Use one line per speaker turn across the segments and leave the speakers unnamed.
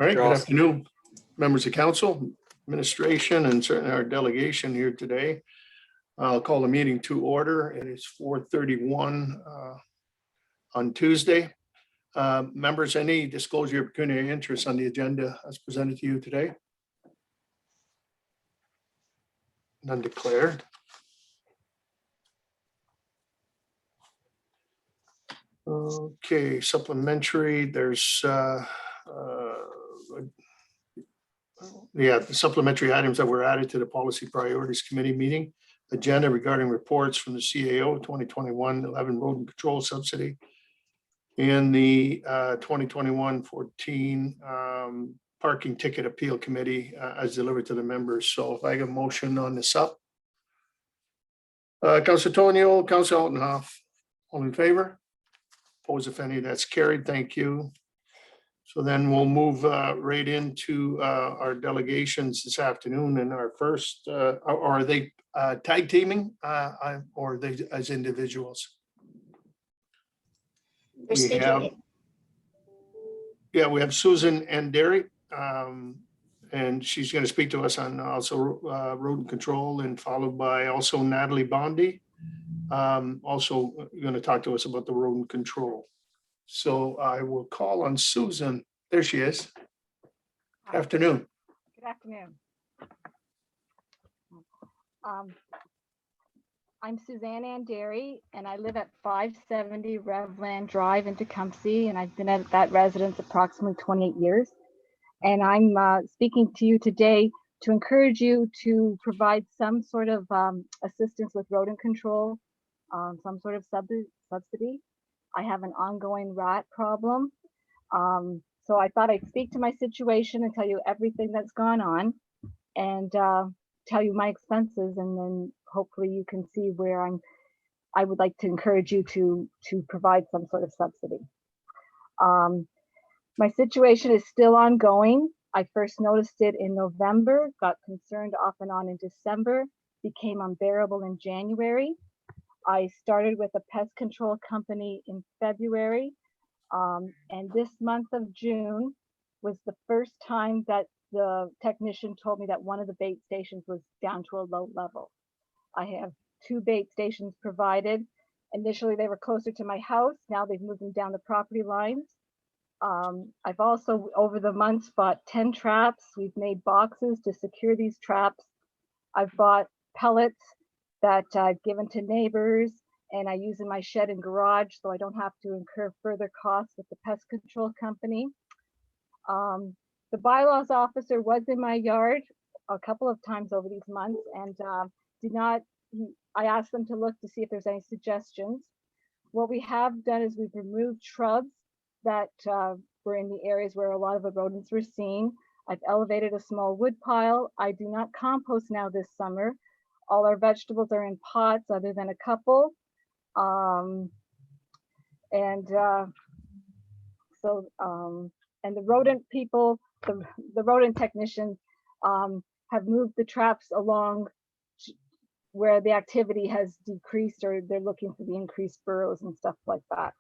All right,
You're
good
all-
afternoon, members of council, administration, and certainly our delegation here today. I'll call the meeting to order. It is 4:31 on Tuesday. Members, any disclosure of pecuniary interest on the agenda as presented to you today? None declared. Okay, supplementary, there's the supplementary items that were added to the Policy Priorities Committee meeting agenda regarding reports from the CAO 2021-11 Road and Control Subsidy and the 2021-14 Parking Ticket Appeal Committee as delivered to the members. So if I get a motion on this up. Councilor Tonio, Councilor Altenhoff, all in favor? Opposed, if any, that's carried. Thank you. So then we'll move right into our delegations this afternoon. And our first, are they tag teaming or are they as individuals? We have, we have Susan and Derry, and she's going to speak to us on also road and control, and followed by also Natalie Bondi, also going to talk to us about the road and control. So I will call on Susan. There she is. Afternoon.
Good afternoon. I'm Suzanne Ann Derry, and I live at 570 Revland Drive in Tecumseh, and I've been at that residence approximately 28 years. And I'm speaking to you today to encourage you to provide some sort of assistance with rodent control, some sort of subsidy. I have an ongoing rat problem. So I thought I'd speak to my situation and tell you everything that's gone on and tell you my expenses, and then hopefully you can see where I would like to encourage you to provide some sort of subsidy. My situation is still ongoing. I first noticed it in November, got concerned off and on in December, became unbearable in January. I started with a pest control company in February. And this month of June was the first time that the technician told me that one of the bait stations was down to a low level. I have 2 bait stations provided. Initially, they were closer to my house. Now they've moved them down the property lines. I've also, over the months, bought 10 traps. We've made boxes to secure these traps. I've bought pellets that I've given to neighbors, and I use in my shed and garage, so I don't have to incur further costs with the pest control company. The bylaws officer was in my yard a couple of times over these months, and I asked them to look to see if there's any suggestions. What we have done is we've removed shrubs that were in the areas where a lot of the rodents were seen. I've elevated a small wood pile. I do not compost now this summer. All our vegetables are in pots other than a couple. And the rodent people, the rodent technicians have moved the traps along where the activity has decreased, or they're looking for the increased burrows and stuff like that.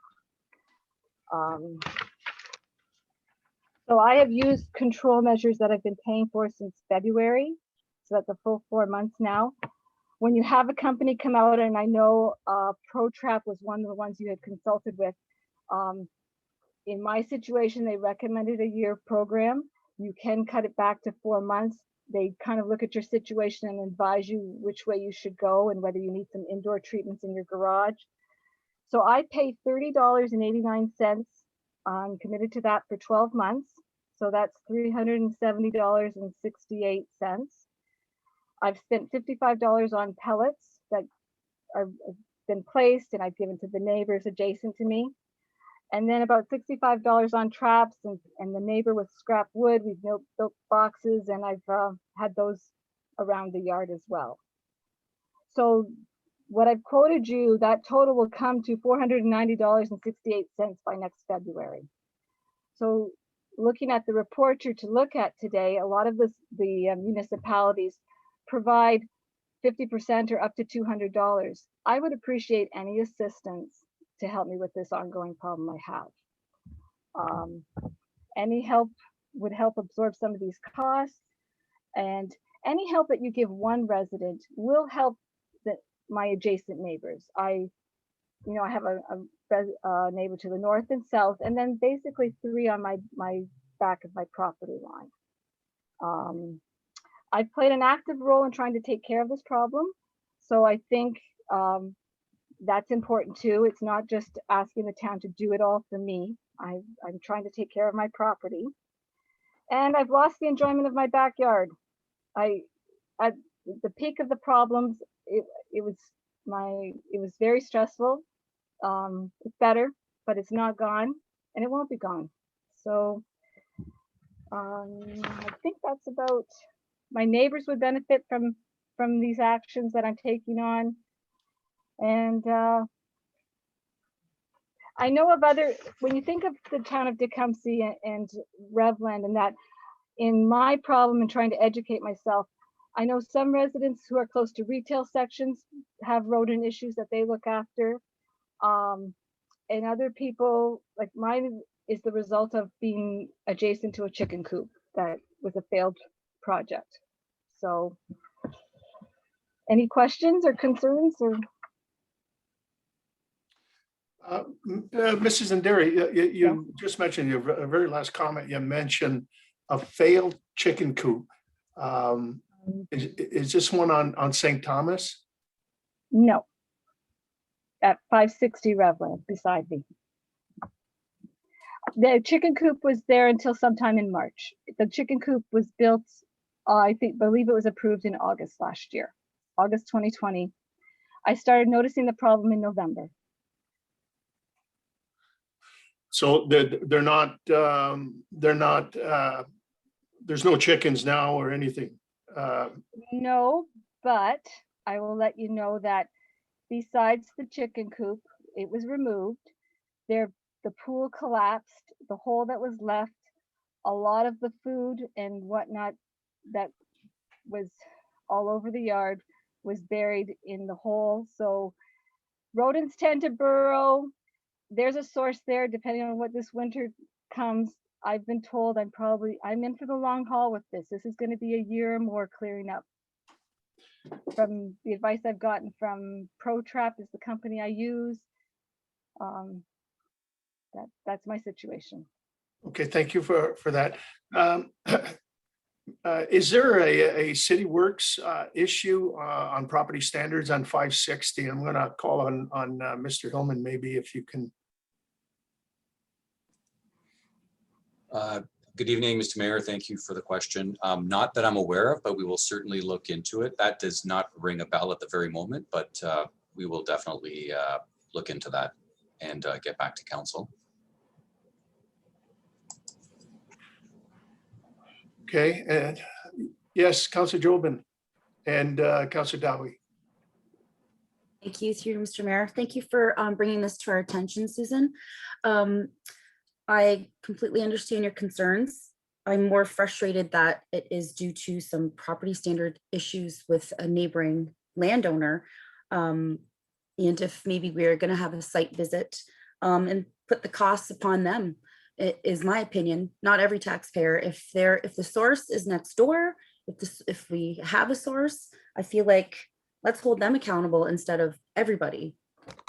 So I have used control measures that I've been paying for since February. So that's a full 4 months now. When you have a company come out, and I know ProTrap was one of the ones you had consulted with, in my situation, they recommended a year program. You can cut it back to 4 months. They kind of look at your situation and advise you which way you should go and whether you need some indoor treatments in your garage. So I pay $30.89. I'm committed to that for 12 months. So that's $370.68. I've spent $55 on pellets that have been placed, and I've given to the neighbors adjacent to me. And then about $65 on traps, and the neighbor with scrap wood. We've built boxes, and I've had those around the yard as well. So what I've quoted you, that total will come to $490.68 by next February. So looking at the report you're to look at today, a lot of the municipalities provide 50% or up to $200. I would appreciate any assistance to help me with this ongoing problem I have. Any help would help absorb some of these costs. And any help that you give one resident will help my adjacent neighbors. I have a neighbor to the north and south, and then basically 3 on my back of my property line. I've played an active role in trying to take care of this problem. So I think that's important too. It's not just asking the town to do it all for me. I'm trying to take care of my property. And I've lost the enjoyment of my backyard. At the peak of the problems, it was very stressful. It's better, but it's not gone, and it won't be gone. So I think that's about. My neighbors would benefit from these actions that I'm taking on, and I know of other. When you think of the town of Tecumseh and Revland, and that in my problem and trying to educate myself, I know some residents who are close to retail sections have rodent issues that they look after. And other people, like mine is the result of being adjacent to a chicken coop that was a failed project. So any questions or concerns or?
Mrs. Nderi, you just mentioned your very last comment, you mentioned a failed chicken coop. Is this one on St. Thomas?
No. At 560 Revland, beside me. The chicken coop was there until sometime in March. The chicken coop was built, I believe it was approved in August last year, August 2020. I started noticing the problem in November.
So they're not, there's no chickens now or anything.
No, but I will let you know that besides the chicken coop, it was removed. The pool collapsed, the hole that was left, a lot of the food and whatnot that was all over the yard was buried in the hole. So rodents tend to burrow. There's a source there, depending on what this winter comes. I've been told I'm in for the long haul with this. This is going to be a year or more clearing up. From the advice I've gotten from ProTrap is the company I use. That's my situation.
Okay, thank you for that. Is there a City Works issue on property standards on 560? I'm going to call on Mr. Hillman, maybe if you can.
Good evening, Mr. Mayor. Thank you for the question. Not that I'm aware of, but we will certainly look into it. That does not ring a bell at the very moment, but we will definitely look into that and get back to council.
Okay, and yes, Councillor Jobin and Councillor Dowie.
Thank you, through Mr. Mayor. Thank you for bringing this to our attention, Susan. I completely understand your concerns. I'm more frustrated that it is due to some property standard issues with a neighboring landowner. And if maybe we're going to have a site visit and put the costs upon them, it is my opinion. Not every taxpayer. If the source is next door, if we have a source, I feel like let's hold them accountable instead of everybody.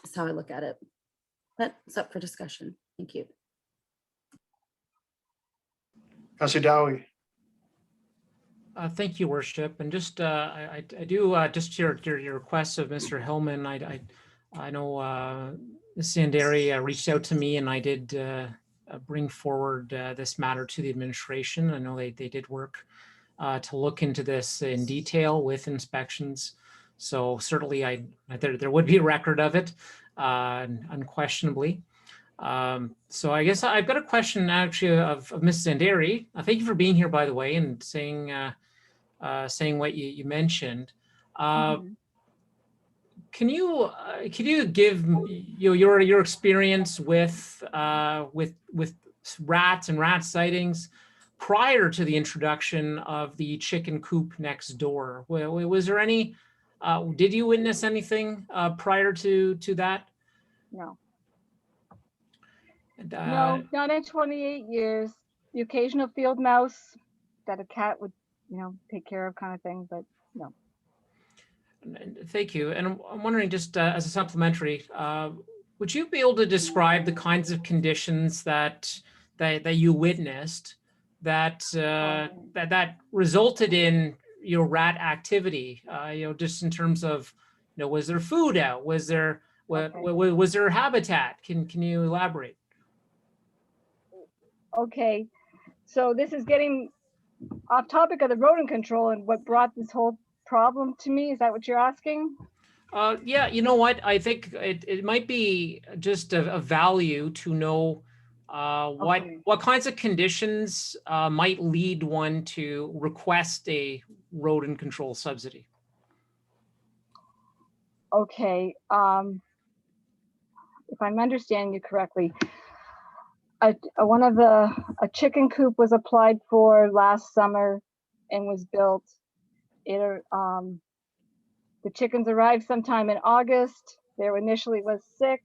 That's how I look at it. That's up for discussion. Thank you.
Councillor Dowie.
Thank you, Worship. And just I do just your request of Mr. Hillman. I know Ms. Sanderi reached out to me, and I did bring forward this matter to the administration. I know they did work to look into this in detail with inspections. So certainly there would be a record of it, unquestionably. So I guess I've got a question actually of Ms. Sanderi. Thank you for being here, by the way, and saying what you mentioned. Can you give your experience with rats and rat sightings prior to the introduction of the chicken coop next door? Was there any? Did you witness anything prior to that?
No.
And,
No, not in 28 years. the occasional field mouse that a cat would, you know, take care of kind of thing, but no.
And thank you. And I'm wondering, just as a supplementary, would you be able to describe the kinds of conditions that you witnessed that that resulted in your rat activity? Just in terms of, was there food out? Was there was there habitat? Can you elaborate?
Okay, so this is getting off topic of the rodent control and what brought this whole problem to me. Is that what you're asking?
Yeah, you know what? I think it might be just a value to know what kinds of conditions might lead one to request a rodent control subsidy.
Okay, if I'm understanding you correctly, a chicken coop was applied for last summer and was built. The chickens arrived sometime in August. There initially was 6.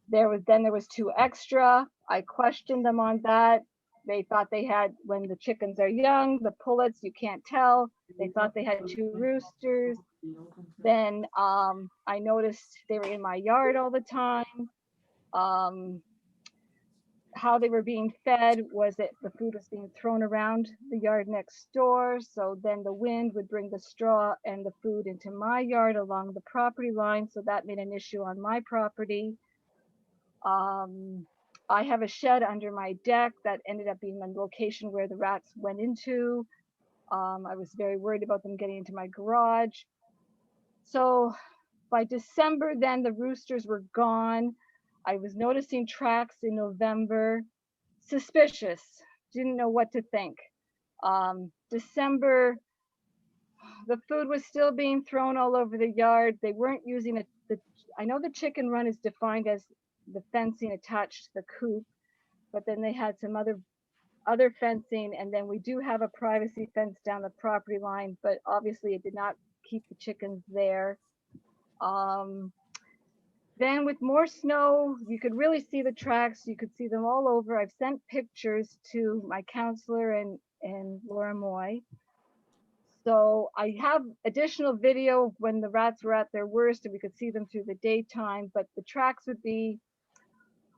There was 2 extra. I questioned them on that. They thought they had, when the chickens are young, the pullets, you can't tell. They thought they had 2 roosters. Then I noticed they were in my yard all the time. How they were being fed was that the food was being thrown around the yard next door. So then the wind would bring the straw and the food into my yard along the property line. So that made an issue on my property. I have a shed under my deck that ended up being the location where the rats went into. I was very worried about them getting into my garage. So by December, then the roosters were gone. I was noticing tracks in November, suspicious, didn't know what to think. December, the food was still being thrown all over the yard. They weren't using it. I know the chicken run is defined as the fencing attached to the coop, but then they had some other fencing, and then we do have a privacy fence down the property line, but obviously it did not keep the chickens there. Then with more snow, you could really see the tracks. You could see them all over. I've sent pictures to my counselor and Laura Moy. So I have additional video when the rats were at their worst and we could see them through the daytime, but the tracks would be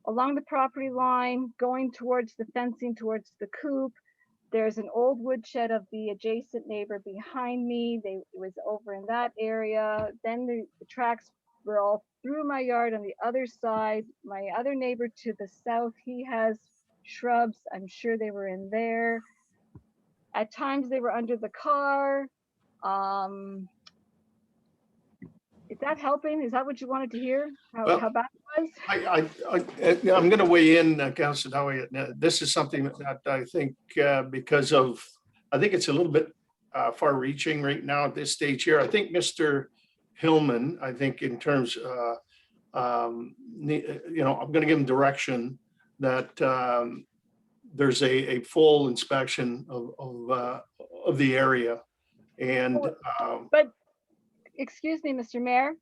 along the property line, going towards the fencing, towards the coop. There's an old woodshed of the adjacent neighbor behind me. It was over in that area. Then the tracks were all through my yard on the other side. My other neighbor to the south, he has shrubs. I'm sure they were in there. At times they were under the car. Is that helping? Is that what you wanted to hear? How bad it was?
I'm going to weigh in, Councillor Howie. This is something that I think because of, I think it's a little bit far-reaching right now at this stage here. I think Mr. Hillman, I think in terms, I'm going to give him direction that there's a full inspection of the area. And
but excuse me, Mr. Mayor.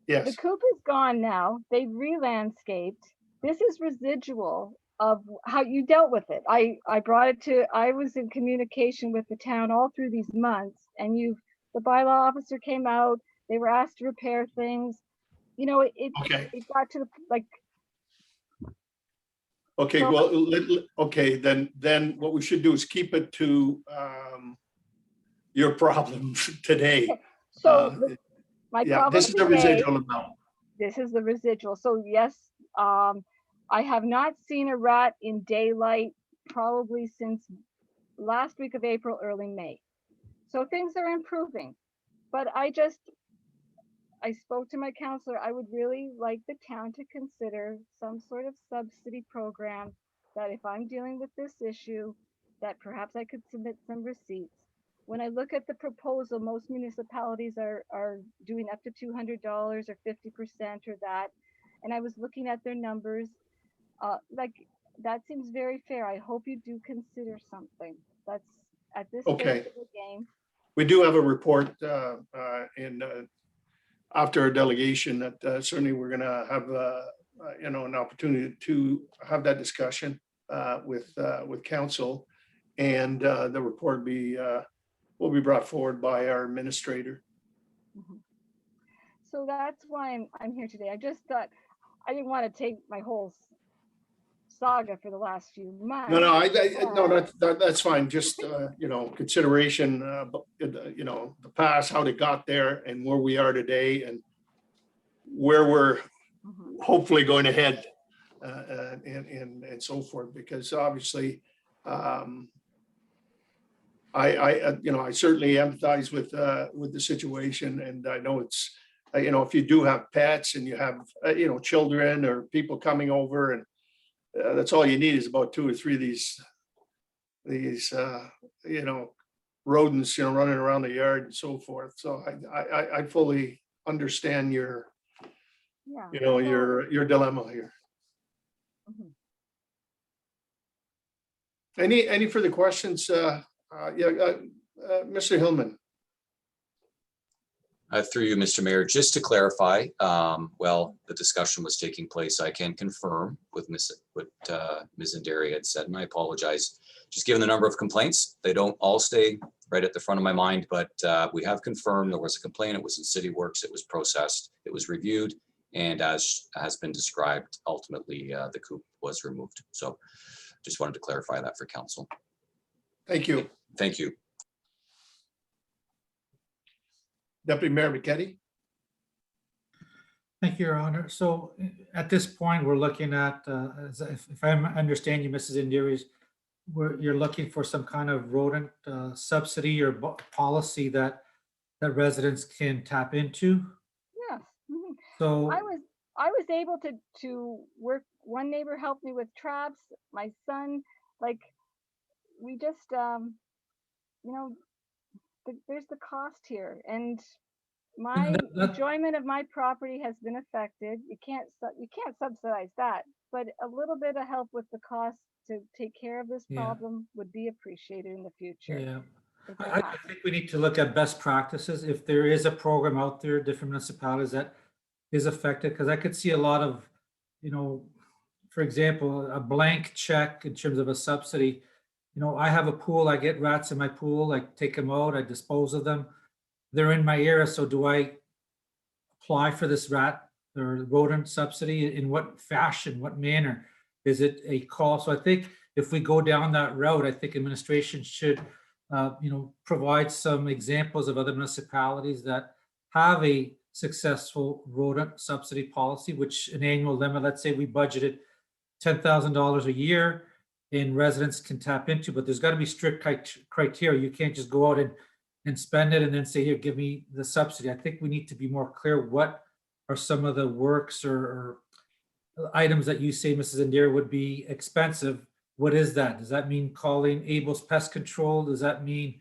yes,
the coop is gone now. They've re-landscaped. This is residual of how you dealt with it. I brought it to, I was in communication with the town all through these months, and the bylaw officer came out. They were asked to repair things. It got to the, like.
Okay,
So,
well, okay, then what we should do is keep it to your problem today.
So my problem
this is the residual amount.
This is the residual. So yes, I have not seen a rat in daylight probably since last week of April, early May. So things are improving, but I spoke to my counselor. I would really like the town to consider some sort of subsidy program that if I'm dealing with this issue, that perhaps I could submit some receipts. When I look at the proposal, most municipalities are doing up to $200 or 50% or that. And I was looking at their numbers, that seems very fair. I hope you do consider something. That's at this stage of the game.
We do have a report after our delegation that certainly we're going to have an opportunity to have that discussion. with council, and the report will be brought forward by our administrator.
Mhm. So that's why I'm here today. I just thought I didn't want to take my whole saga for the last few months.
No, that's fine. Just, consideration, the past, how they got there and where we are today and where we're
Mhm.
hopefully going to head, and so forth, because obviously, I certainly empathize with the situation, and I know it's, if you do have pets and you have, children or people coming over, and that's all you need is about 2 or 3 of these, rodents, running around the yard and so forth. So I fully understand your,
Yeah.
your dilemma here.
Mhm.
Any further questions? Mr. Hillman.
Through you, Mr. Mayor, just to clarify, the discussion was taking place. I can confirm with what Ms. Nderi had said, and I apologize. Just given the number of complaints, they don't all stay right at the front of my mind, but we have confirmed there was a complaint. It was in City Works. It was processed. It was reviewed. And as has been described, ultimately the coop was removed. So just wanted to clarify that for council.
Thank you.
Thank you.
Deputy Mayor McKetty.
Thank you, Your Honor. So at this point, we're looking at, if I understand you, Mrs. Indiri, you're looking for some kind of rodent subsidy or policy that residents can tap into.
Yes. Mhm.
So
I was able to work. One neighbor helped me with traps. My son, like, we just, there's the cost here, and my enjoyment of my property has been affected. You can't subsidize that, but a little bit of help with the cost to take care of this problem would be appreciated in the future.
yeah, I think we need to look at best practices. If there is a program out there, different municipalities that is affected, because I could see a lot of, for example, a blank check in terms of a subsidy. I have a pool, I get rats in my pool, I take them out, I dispose of them. They're in my area, so do I apply for this rat or rodent subsidy? In what fashion, what manner? Is it a call? So I think if we go down that route, I think administration should, provide some examples of other municipalities that have a successful rodent subsidy policy, which an annual limit, let's say we budgeted $10,000 a year and residents can tap into, but there's got to be strict criteria. You can't just go out and spend it and then say, here, give me the subsidy. I think we need to be more clear. What are some of the works or items that you say, Mrs. Indira, would be expensive? What is that? Does that mean calling Abel's Pest Control? Does that mean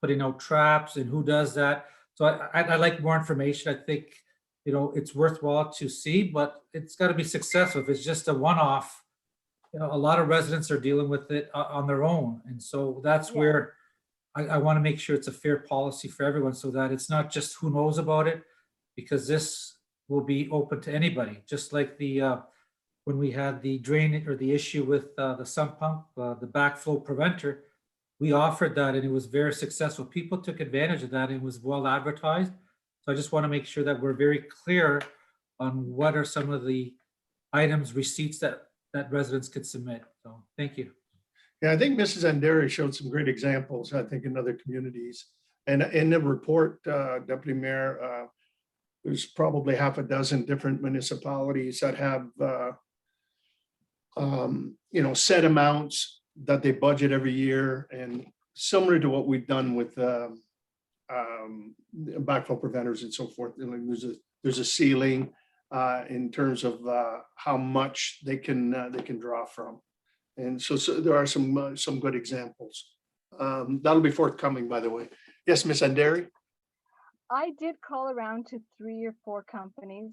putting out traps, and who does that? So I like more information. I think, it's worthwhile to see, but it's got to be successful. If it's just a one-off, a lot of residents are dealing with it on their own. And so that's where I want to make sure it's a fair policy for everyone, so that it's not just who knows about it, because this will be open to anybody. Just like when we had the drain or the issue with the sump pump, the backflow preventer, we offered that and it was very successful. People took advantage of that and it was well advertised. So I just want to make sure that we're very clear on what are some of the items, receipts that residents could submit. So thank you.
Yeah, I think Mrs. Nderi showed some great examples, I think, in other communities. And in the report, Deputy Mayor, there's probably half a dozen different municipalities that have, set amounts that they budget every year, and similar to what we've done with backflow preventers and so forth. There's a ceiling in terms of how much they can draw from. And so there are some good examples. That'll be forthcoming, by the way. Yes, Ms. Nderi.
I did call around to 3 or 4 companies.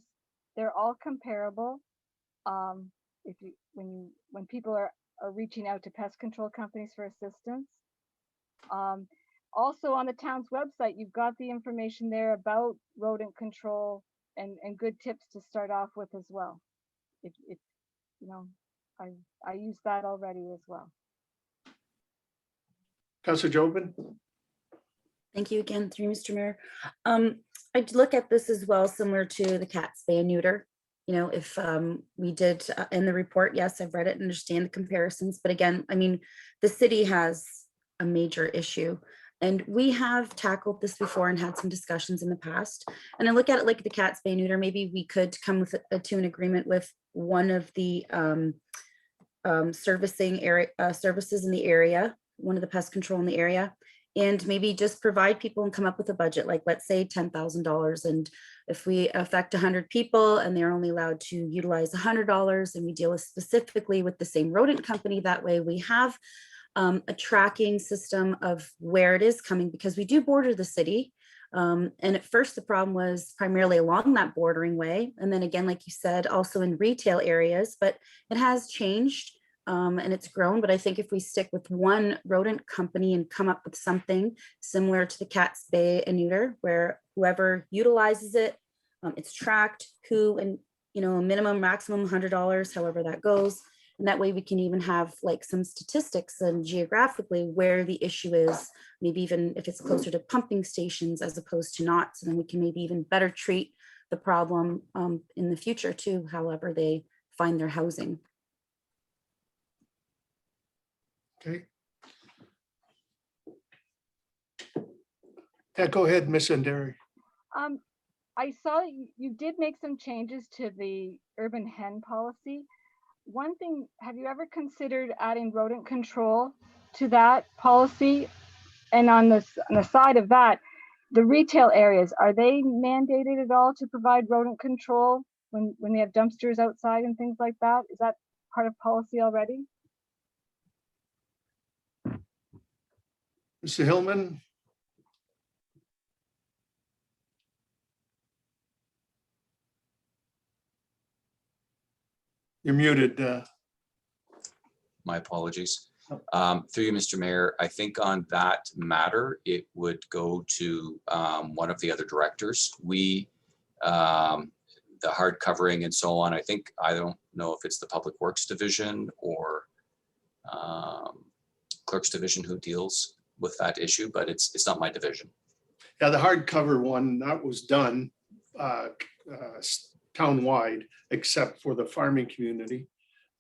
They're all comparable. When people are reaching out to pest control companies for assistance. Also on the town's website, you've got the information there about rodent control and good tips to start off with as well. If I use that already as well.
Councillor Jobin?
Thank you again, through Mr. Mayor. I'd look at this as well, similar to the cat spay and neuter. You know, if we did in the report, yes, I've read it and understand the comparisons, but again, I mean, the city has a major issue. And we have tackled this before and had some discussions in the past. And I look at it like the cat spay and neuter, maybe we could come with to an agreement with one of the servicing area services in the area, one of the pest control in the area, and maybe just provide people and come up with a budget, like let's say $10,000. And if we affect 100 people and they're only allowed to utilize $100, and we deal with specifically with the same rodent company, that way we have a tracking system of where it is coming, because we do border the city. And at first the problem was primarily along that bordering way. And then again, like you said, also in retail areas, but it has changed and it's grown. But I think if we stick with one rodent company and come up with something similar to the cat spay and neuter, where whoever utilizes it, it's tracked, who, and a minimum, maximum $100, however that goes. And that way we can even have like some statistics and geographically where the issue is, maybe even if it's closer to pumping stations as opposed to not. So then we can maybe even better treat the problem in the future too, however they find their housing.
Okay. Yeah, go ahead, Ms. Sanderi.
I saw you did make some changes to the urban hen policy. One thing, have you ever considered adding rodent control to that policy? And on the side of that, the retail areas, are they mandated at all to provide rodent control when they have dumpsters outside and things like that? Is that part of policy already?
Mr. Hillman? You're muted.
My apologies. Through you, Mr. Mayor, I think on that matter, it would go to one of the other directors. We, the hard covering and so on, I don't know if it's the Public Works Division or Clerk's Division who deals with that issue, but it's not my division.
Yeah, the hardcover one, that was done town-wide, except for the farming community.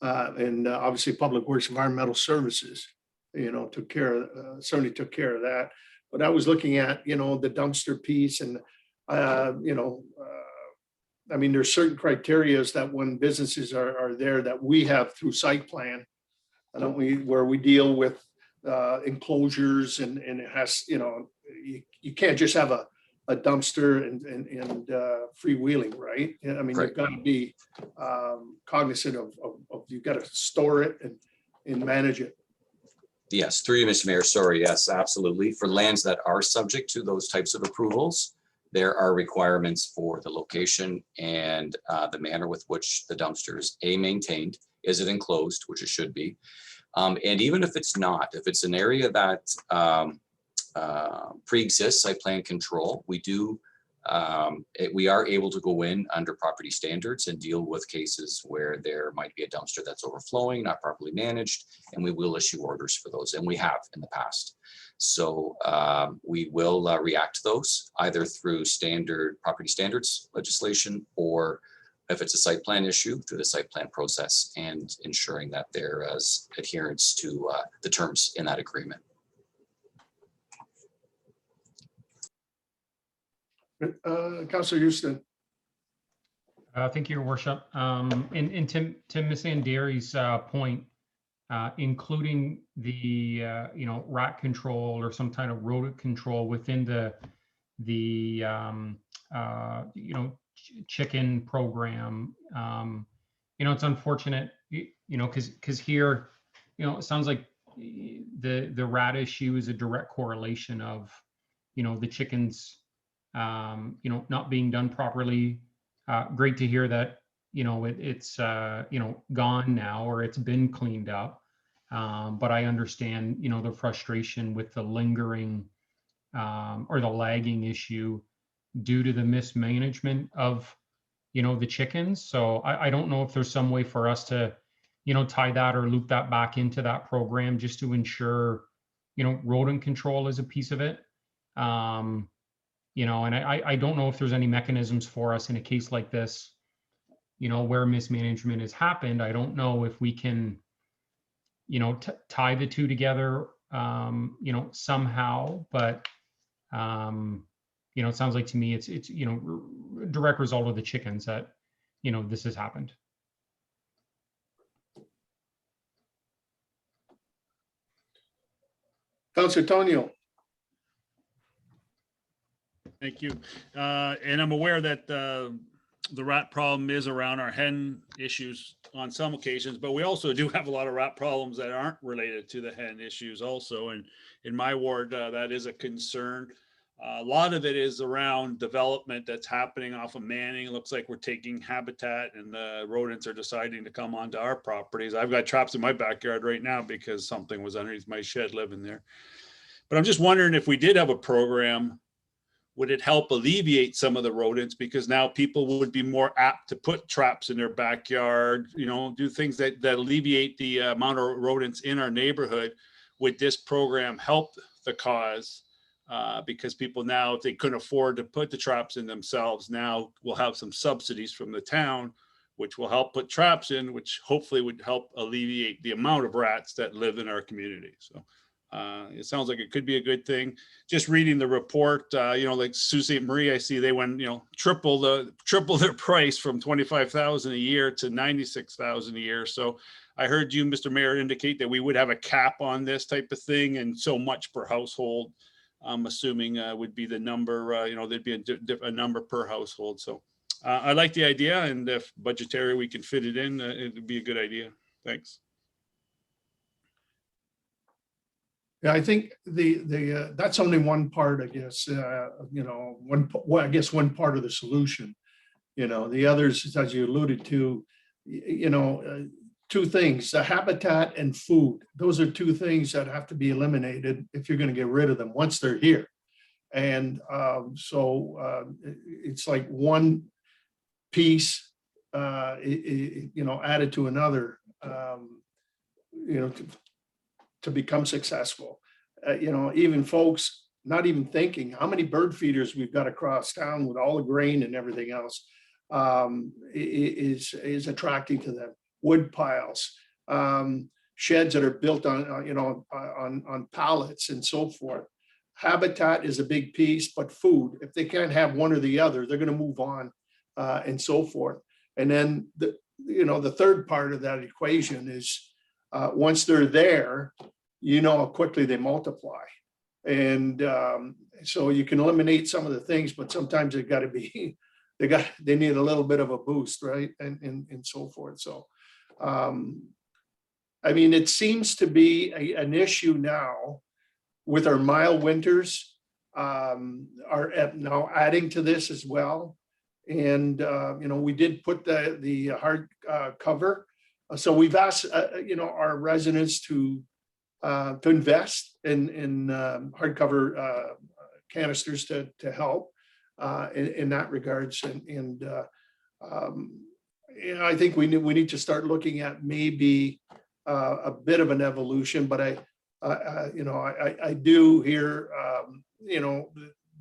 And obviously Public Works Environmental Services, took care of, certainly took care of that. But I was looking at, the dumpster piece and, I mean, there's certain criterias that when businesses are there that we have through site plan, don't we, where we deal with enclosures and it has, you can't just have a dumpster and freewheeling, right? I mean,
Right.
You've got to be cognizant of you've got to store it and manage it.
Yes, through you, Mr. Mayor, sorry, yes, absolutely. For lands that are subject to those types of approvals, there are requirements for the location and the manner with which the dumpster is maintained. Is it enclosed, which it should be? And even if it's not, if it's an area that pre-exists site plan control, we are able to go in under property standards and deal with cases where there might be a dumpster that's overflowing, not properly managed, and we will issue orders for those, and we have in the past. So we will react to those either through standard property standards legislation, or if it's a site plan issue, through the site plan process and ensuring that there is adherence to the terms in that agreement.
Councillor Houston.
Thank you, Your Worship. And to Ms. Anderi's point, including the rat control or some kind of rodent control within the chicken program, it's unfortunate, because here, it sounds like the rat issue is a direct correlation of the chickens not being done properly. Great to hear that, it's gone now, or it's been cleaned up. But I understand, the frustration with the lingering or the lagging issue due to the mismanagement of, the chickens. So I don't know if there's some way for us to tie that or loop that back into that program just to ensure, rodent control is a piece of it. And I don't know if there's any mechanisms for us in a case like this, where mismanagement has happened. I don't know if we can, tie the two together, somehow, but, it sounds like to me it's, direct result of the chickens that, this has happened.
Councilor Tonio.
Thank you. And I'm aware that the rat problem is around our hen issues on some occasions, but we also do have a lot of rat problems that aren't related to the hen issues also. And in my ward, that is a concern. A lot of it is around development that's happening off of Manning. It looks like we're taking habitat and the rodents are deciding to come onto our properties. I've got traps in my backyard right now because something was underneath my shed living there. But I'm just wondering if we did have a program, would it help alleviate some of the rodents? Because now people would be more apt to put traps in their backyard, do things that alleviate the amount of rodents in our neighborhood. Would this program help the cause? Because people now, if they couldn't afford to put the traps in themselves, now we'll have some subsidies from the town, which will help put traps in, which hopefully would help alleviate the amount of rats that live in our community. So it sounds like it could be a good thing. Just reading the report, like Sault Ste. Marie, I see they went, triple their price from 25,000 a year to 96,000 a year. So I heard you, Mr. Mayor, indicate that we would have a cap on this type of thing and so much per household. I'm assuming would be the number, there'd be a number per household. So I like the idea, and if budgetary we can fit it in, it would be a good idea. Thanks.
Yeah, I think that's only one part, I guess, one part of the solution. The others, as you alluded to, two things, the habitat and food. Those are two things that have to be eliminated if you're going to get rid of them once they're here. And it's like one piece, added to another, to become successful. Even folks not even thinking how many bird feeders we've got across town with all the grain and everything else is attracting to them. Wood piles, sheds that are built on pallets and so forth. Habitat is a big piece, but food, if they can't have one or the other, they're going to move on and so forth. And then the third part of that equation is once they're there, how quickly they multiply. And so you can eliminate some of the things, but sometimes they need a little bit of a boost, right? And so forth. So it seems to be an issue now with our mild winters are now adding to this as well. And, we did put the hard cover. So we've asked, our residents to invest in hardcover canisters to help in that regards. And I think we need to start looking at maybe a bit of an evolution, but I do hear, the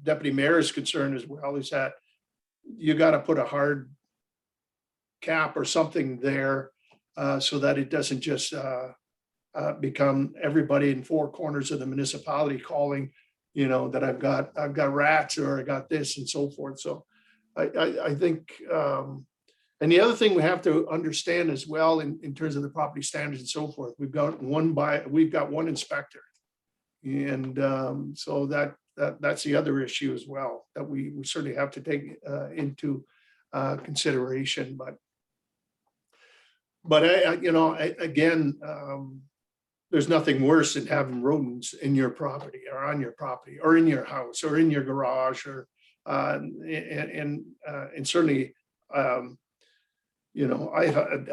deputy mayor's concern as well is that you got to put a hard cap or something there so that it doesn't just become everybody in four corners of the municipality calling, that I've got rats or I got this and so forth. So I think, and the other thing we have to understand as well in terms of the property standards and so forth, we've got one inspector. And so that's the other issue as well that we certainly have to take into consideration. But again, there's nothing worse than having rodents in your property or on your property or in your house or in your garage or and certainly I've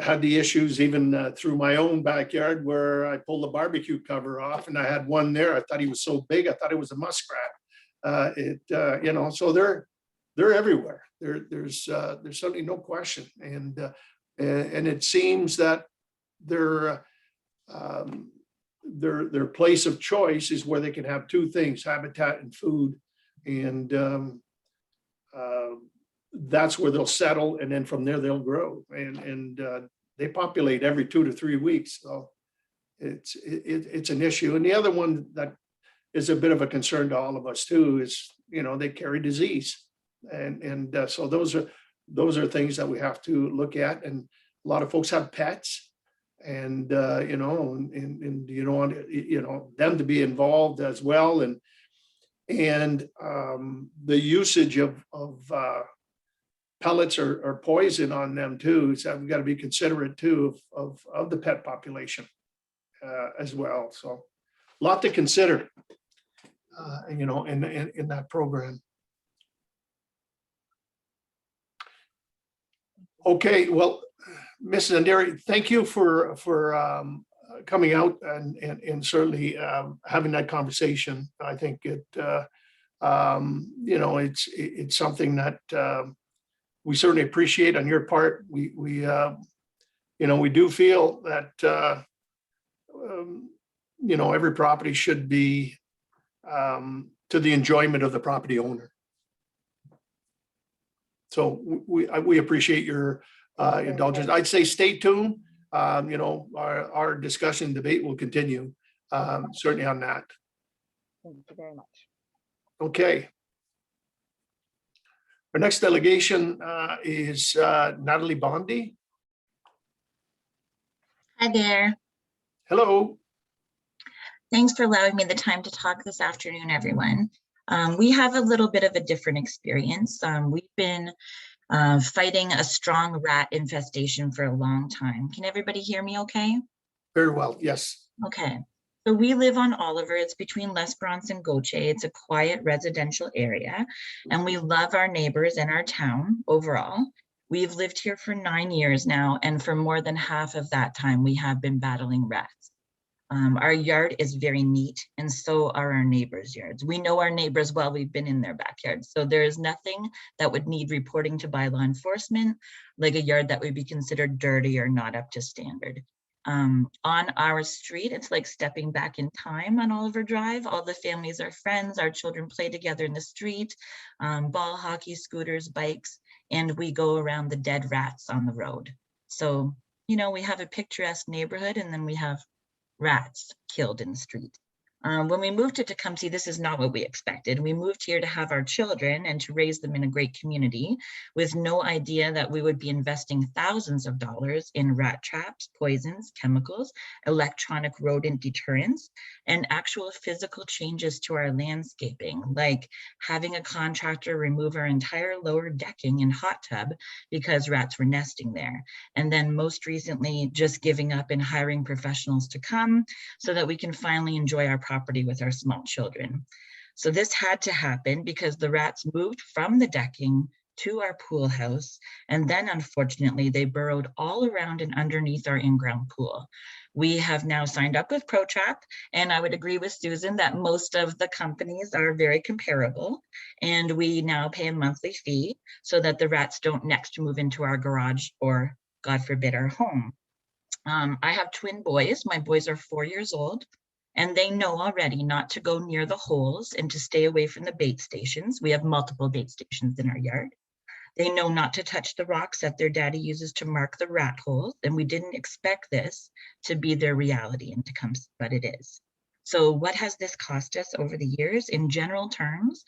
had the issues even through my own backyard where I pulled the barbecue cover off and I had one there. I thought he was so big. I thought it was a muskrat. So they're everywhere. There's certainly no question. And it seems that their place of choice is where they can have two things, habitat and food. And that's where they'll settle. And then from there they'll grow. And they populate every 2 to 3 weeks. So it's an issue. And the other one that is a bit of a concern to all of us too is, they carry disease. And so those are things that we have to look at. And a lot of folks have pets. And you want them to be involved as well, and the usage of pellets or poison on them too. So we've got to be considerate too of the pet population as well. So a lot to consider, in that program. Okay, well, Mrs. Anderi, thank you for coming out and certainly having that conversation. I think it's something that we certainly appreciate on your part. We do feel that every property should be to the enjoyment of the property owner. So we appreciate your indulgence. I'd say stay tuned. Our discussion debate will continue, certainly on that.
Thank you very much.
Okay. Our next delegation is Natalie Bondi.
Hi there.
Hello.
Thanks for allowing me the time to talk this afternoon, everyone. We have a little bit of a different experience. We've been fighting a strong rat infestation for a long time. Can everybody hear me okay?
Very well, yes.
Okay. So we live on Oliver. It's between L'Esperance and Gauthier. It's a quiet residential area, and we love our neighbors and our town overall. We've lived here for 9 years now, and for more than half of that time, we have been battling rats. Our yard is very neat, and so are our neighbors' yards. We know our neighbors well. We've been in their backyards. So there is nothing that would need reporting to by law enforcement, like a yard that would be considered dirty or not up to standard. On our street, it's like stepping back in time on Oliver Drive. All the families are friends. Our children play together in the street, ball, hockey, scooters, bikes, and we go around the dead rats on the road. So, we have a picturesque neighborhood, and then we have rats killed in the street. When we moved to Tecumseh, this is not what we expected. We moved here to have our children and to raise them in a great community, with no idea that we would be investing thousands of dollars in rat traps, poisons, chemicals, electronic rodent deterrents, and actual physical changes to our landscaping, like having a contractor remove our entire lower decking and hot tub because rats were nesting there. And then most recently, just giving up and hiring professionals to come so that we can finally enjoy our property with our small children. So this had to happen because the rats moved from the decking to our pool house, and then unfortunately they burrowed all around and underneath our in-ground pool. We have now signed up with ProTrap, and I would agree with Susan that most of the companies are very comparable, and we now pay a monthly fee so that the rats don't next move into our garage or, God forbid, our home. I have twin boys. My boys are 4 years old, and they know already not to go near the holes and to stay away from the bait stations. We have multiple bait stations in our yard. They know not to touch the rocks that their daddy uses to mark the rat holes, and we didn't expect this to be their reality in Tecumseh, but it is. So what has this cost us over the years? In general terms,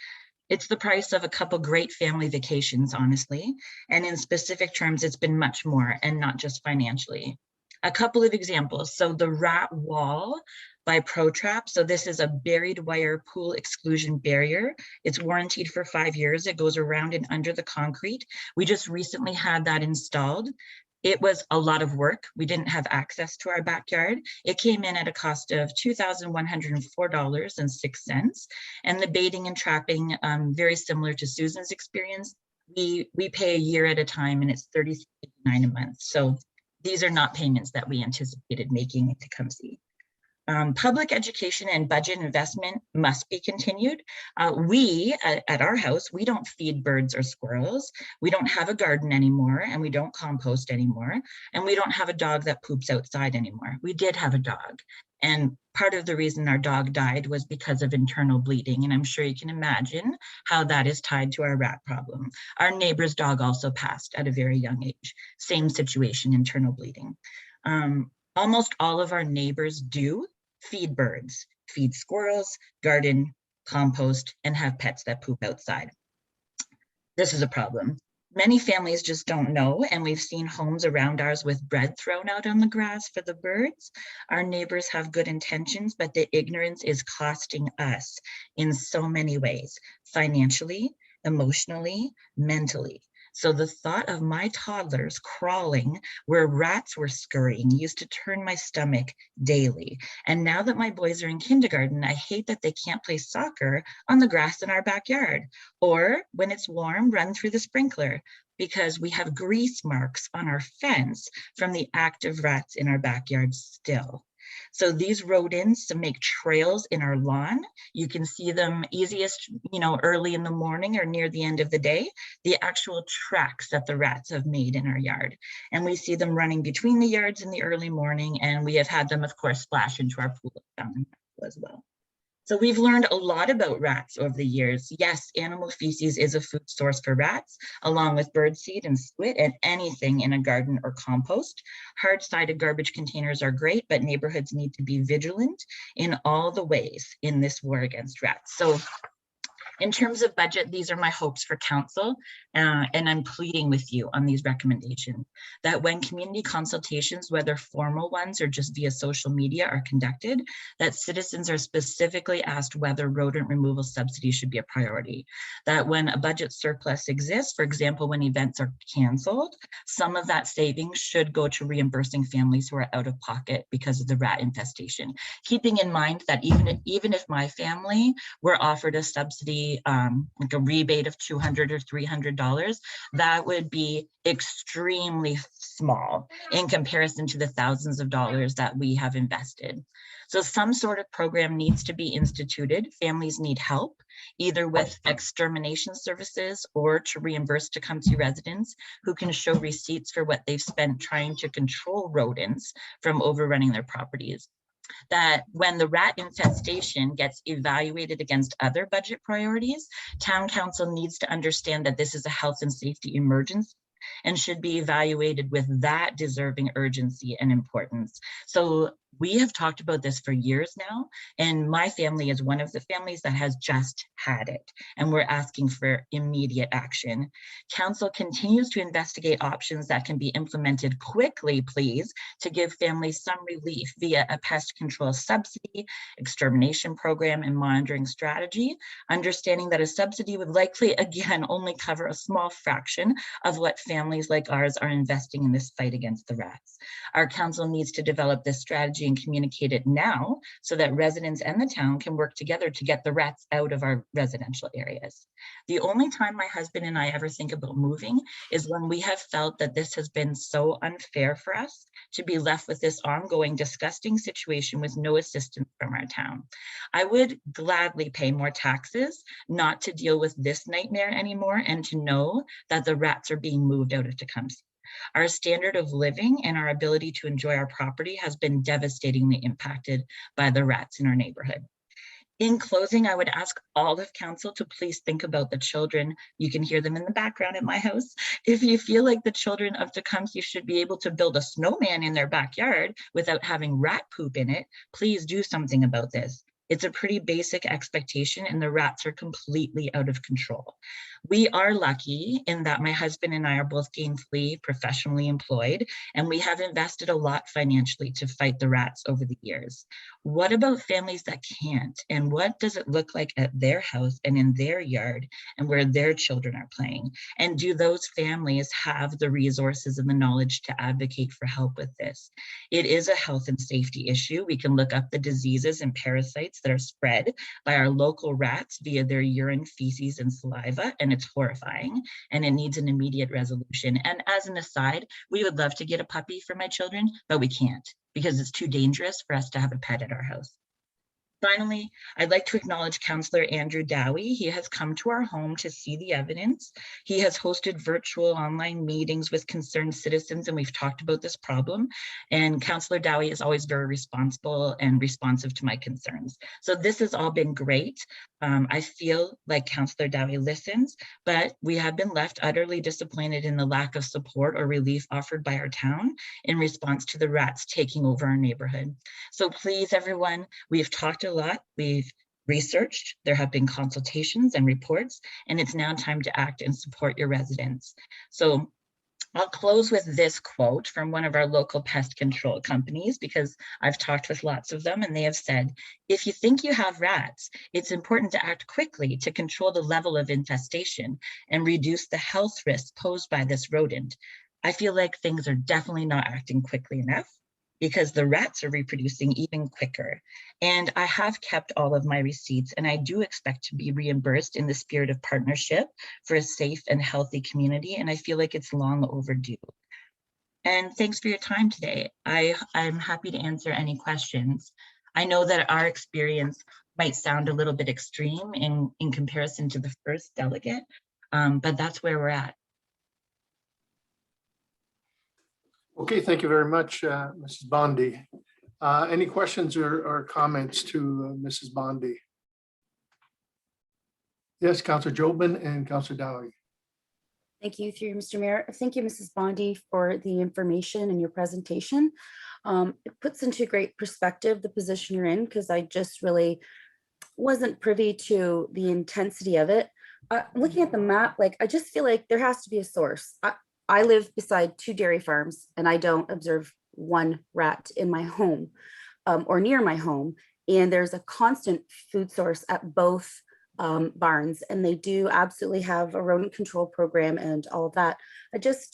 it's the price of a couple great family vacations, honestly, and in specific terms, it's been much more, and not just financially. A couple of examples. So the rat wall by ProTrap. So this is a buried wire pool exclusion barrier. It's warranted for 5 years. It goes around and under the concrete. We just recently had that installed. It was a lot of work. We didn't have access to our backyard. It came in at a cost of $2,104.06. And the baiting and trapping, very similar to Susan's experience, we pay a year at a time, and it's $33.89 a month. So these are not payments that we anticipated making in Tecumseh. Public education and budget investment must be continued. We at our house, we don't feed birds or squirrels. We don't have a garden anymore, and we don't compost anymore. And we don't have a dog that poops outside anymore. We did have a dog. And part of the reason our dog died was because of internal bleeding. And I'm sure you can imagine how that is tied to our rat problem. Our neighbor's dog also passed at a very young age. Same situation, internal bleeding. Almost all of our neighbors do feed birds, feed squirrels, garden, compost, and have pets that poop outside. This is a problem. Many families just don't know, and we've seen homes around ours with bread thrown out on the grass for the birds. Our neighbors have good intentions, but the ignorance is costing us in so many ways, financially, emotionally, mentally. So the thought of my toddlers crawling where rats were scurrying used to turn my stomach daily. And now that my boys are in kindergarten, I hate that they can't play soccer on the grass in our backyard, or when it's warm, run through the sprinkler, because we have grease marks on our fence from the active rats in our backyard still. So these rodents to make trails in our lawn, you can see them easiest, early in the morning or near the end of the day, the actual tracks that the rats have made in our yard. And we see them running between the yards in the early morning, and we have had them, of course, splash into our pool as well. So we've learned a lot about rats over the years. Yes, animal feces is a food source for rats, along with birdseed and suet and anything in a garden or compost. Hard-sided garbage containers are great, but neighborhoods need to be vigilant in all the ways in this war against rats. So in terms of budget, these are my hopes for council, and I'm pleading with you on these recommendations, that when community consultations, whether formal ones or just via social media, are conducted, that citizens are specifically asked whether rodent removal subsidy should be a priority. That when a budget surplus exists, for example, when events are canceled, some of that savings should go to reimbursing families who are out of pocket because of the rat infestation. Keeping in mind that even if my family were offered a subsidy, like a rebate of $200 or $300, that would be extremely small in comparison to the thousands of dollars that we have invested. So some sort of program needs to be instituted. Families need help, either with extermination services or to reimburse Tecumseh residents who can show receipts for what they've spent trying to control rodents from overrunning their properties. That when the rat infestation gets evaluated against other budget priorities, town council needs to understand that this is a health and safety emergency and should be evaluated with that deserving urgency and importance. So we have talked about this for years now, and my family is one of the families that has just had it, and we're asking for immediate action. Council continues to investigate options that can be implemented quickly, please, to give families some relief via a pest control subsidy, extermination program, and monitoring strategy, understanding that a subsidy would likely, again, only cover a small fraction of what families like ours are investing in this fight against the rats. Our council needs to develop this strategy and communicate it now so that residents and the town can work together to get the rats out of our residential areas. The only time my husband and I ever think about moving is when we have felt that this has been so unfair for us to be left with this ongoing disgusting situation with no assistance from our town. I would gladly pay more taxes not to deal with this nightmare anymore and to know that the rats are being moved out of Tecumseh. Our standard of living and our ability to enjoy our property has been devastatingly impacted by the rats in our neighborhood. In closing, I would ask all of council to please think about the children. You can hear them in the background at my house. If you feel like the children of Tecumseh should be able to build a snowman in their backyard without having rat poop in it, please do something about this. It's a pretty basic expectation, and the rats are completely out of control. We are lucky in that my husband and I are both gainfully, professionally employed, and we have invested a lot financially to fight the rats over the years. What about families that can't? And what does it look like at their house and in their yard and where their children are playing? And do those families have the resources and the knowledge to advocate for help with this? It is a health and safety issue. We can look up the diseases and parasites that are spread by our local rats via their urine, feces, and saliva, and it's horrifying, and it needs an immediate resolution. And as an aside, we would love to get a puppy for my children, but we can't. because it's too dangerous for us to have a pet at our house. Finally, I'd like to acknowledge Councillor Andrew Dowie. He has come to our home to see the evidence. He has hosted virtual online meetings with concerned citizens, and we've talked about this problem. And Councillor Dowie is always very responsible and responsive to my concerns. So this has all been great. I feel like Councillor Dowie listens, but we have been left utterly disappointed in the lack of support or relief offered by our town in response to the rats taking over our neighborhood. So please, everyone, we've talked a lot, we've researched, there have been consultations and reports, and it's now time to act and support your residents. So I'll close with this quote from one of our local pest control companies, because I've talked with lots of them and they have said, if you think you have rats, it's important to act quickly to control the level of infestation and reduce the health risks posed by this rodent. I feel like things are definitely not acting quickly enough, because the rats are reproducing even quicker. And I have kept all of my receipts, and I do expect to be reimbursed in the spirit of partnership for a safe and healthy community. And I feel like it's long overdue. And thanks for your time today. I'm happy to answer any questions. I know that our experience might sound a little bit extreme in comparison to the first delegate, but that's where we're at.
Okay, thank you very much, Mrs. Bondi. Any questions or comments to Mrs. Bondi? Yes, Councillor Jobin and Councillor Dowie.
Thank you, through Mr. Mayor. Thank you, Mrs. Bondi, for the information and your presentation. It puts into great perspective the position you're in, because I just really wasn't privy to the intensity of it. Looking at the map, like, I just feel like there has to be a source. I live beside 2 dairy farms, and I don't observe 1 rat in my home or near my home. And there's a constant food source at both barns, and they do absolutely have a rodent control program and all of that.